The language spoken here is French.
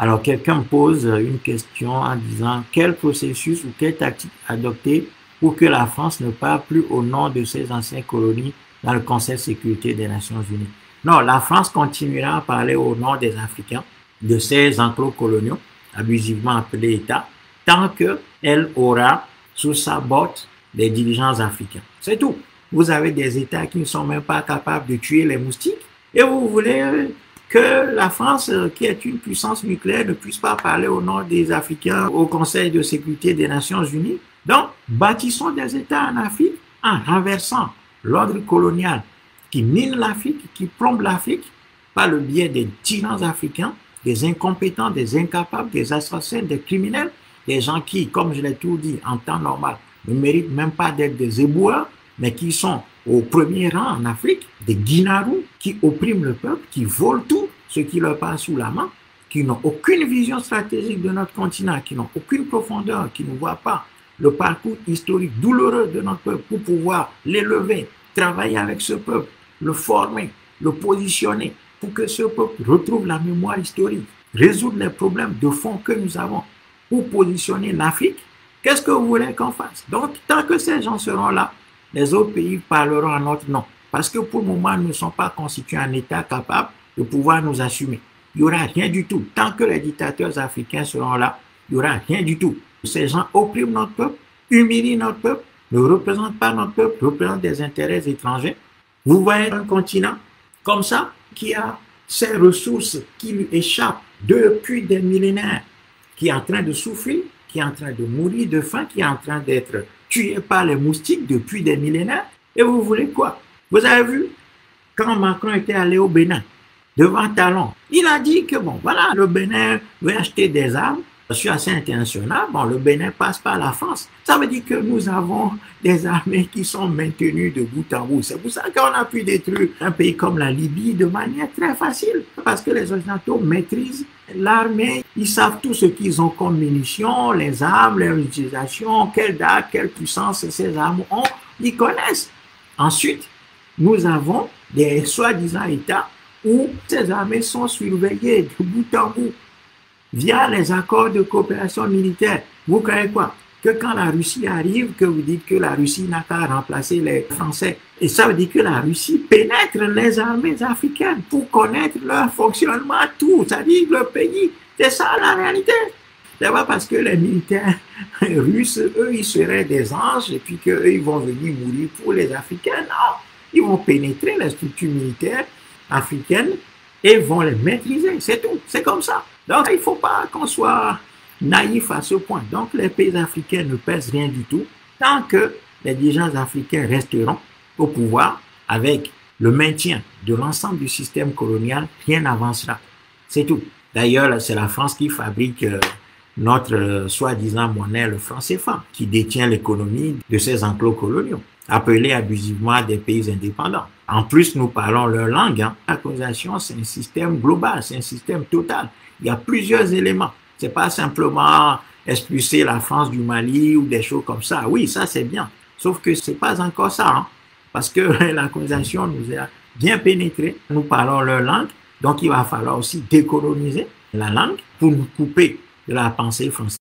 Alors, quelqu'un me pose une question en disant quel processus ou quelle tactique adopter pour que la France ne parle plus au nom de ses anciennes colonies dans le Conseil de sécurité des Nations Unies. Non, la France continuera à parler au nom des Africains, de ses enclos coloniaux, abusivement appelés États, tant qu'elle aura sous sa botte des dirigeants africains. C'est tout. Vous avez des États qui ne sont même pas capables de tuer les moustiques et vous voulez que la France, qui est une puissance nucléaire, ne puisse pas parler au nom des Africains au Conseil de sécurité des Nations Unies. Donc, bâtissons des États en Afrique en renversant l'ordre colonial qui mine l'Afrique, qui plombe l'Afrique par le biais des tyrans africains, des incompétents, des incapables, des assassins, des criminels, des gens qui, comme je l'ai tout dit, en temps normal, ne méritent même pas d'être des éboueurs, mais qui sont au premier rang en Afrique, des guinarous qui oppriment le peuple, qui volent tout ce qui leur passe sous la main, qui n'ont aucune vision stratégique de notre continent, qui n'ont aucune profondeur, qui ne voient pas le parcours historique douloureux de notre peuple pour pouvoir l'élever, travailler avec ce peuple, le former, le positionner, pour que ce peuple retrouve la mémoire historique, résoudre les problèmes de fond que nous avons, pour positionner l'Afrique. Qu'est-ce que vous voulez qu'on fasse? Donc, tant que ces gens seront là, les autres pays parleront en notre nom. Parce que pour le moment, nous ne sommes pas constitués en État capable de pouvoir nous assumer. Il n'y aura rien du tout. Tant que les dictateurs africains seront là, il n'y aura rien du tout. Ces gens oppriment notre peuple, humilient notre peuple, ne représentent pas notre peuple, représentent des intérêts étrangers. Vous voyez un continent comme ça, qui a ces ressources qui lui échappent depuis des millénaires, qui est en train de souffrir, qui est en train de mourir de faim, qui est en train d'être tué par les moustiques depuis des millénaires. Et vous voulez quoi? Vous avez vu, quand Macron était allé au Bénin, devant Talon, il a dit que bon, voilà, le Bénin veut acheter des armes. Je suis assez international, bon, le Bénin passe par la France. Ça veut dire que nous avons des armées qui sont maintenues de bout en bout. C'est pour ça qu'on a pu détruire un pays comme la Libye de manière très facile. Parce que les Occidentaux maîtrisent l'armée, ils savent tout ce qu'ils ont comme munitions, les armes, leur utilisation, quelle date, quelle puissance ces armes ont, ils connaissent. Ensuite, nous avons des soi-disant États où ces armées sont surveillées de bout en bout via les accords de coopération militaire. Vous croyez quoi? Que quand la Russie arrive, que vous dites que la Russie n'a qu'à remplacer les Français. Et ça veut dire que la Russie pénètre les armées africaines pour connaître leur fonctionnement, tout. Ça dit le pays. C'est ça la réalité. C'est pas parce que les militaires russes, eux, ils seraient des anges et puis qu'eux, ils vont venir mourir pour les Africains. Non, ils vont pénétrer les structures militaires africaines et vont les maîtriser. C'est tout. C'est comme ça. Donc, il ne faut pas qu'on soit naïf à ce point. Donc, les pays africains ne pèsent rien du tout tant que les dirigeants africains resteront au pouvoir avec le maintien de l'ensemble du système colonial, rien n'avancera. C'est tout. D'ailleurs, c'est la France qui fabrique notre soi-disant monnaie, le franc CFA, qui détient l'économie de ces enclos coloniaux, appelés abusivement des pays indépendants. En plus, nous parlons leur langue. L'accusation, c'est un système global, c'est un système total. Il y a plusieurs éléments. C'est pas simplement expulser la France du Mali ou des choses comme ça. Oui, ça c'est bien. Sauf que c'est pas encore ça. Parce que la colonisation nous a bien pénétré. Nous parlons leur langue. Donc il va falloir aussi décoloniser la langue pour nous couper de la pensée française.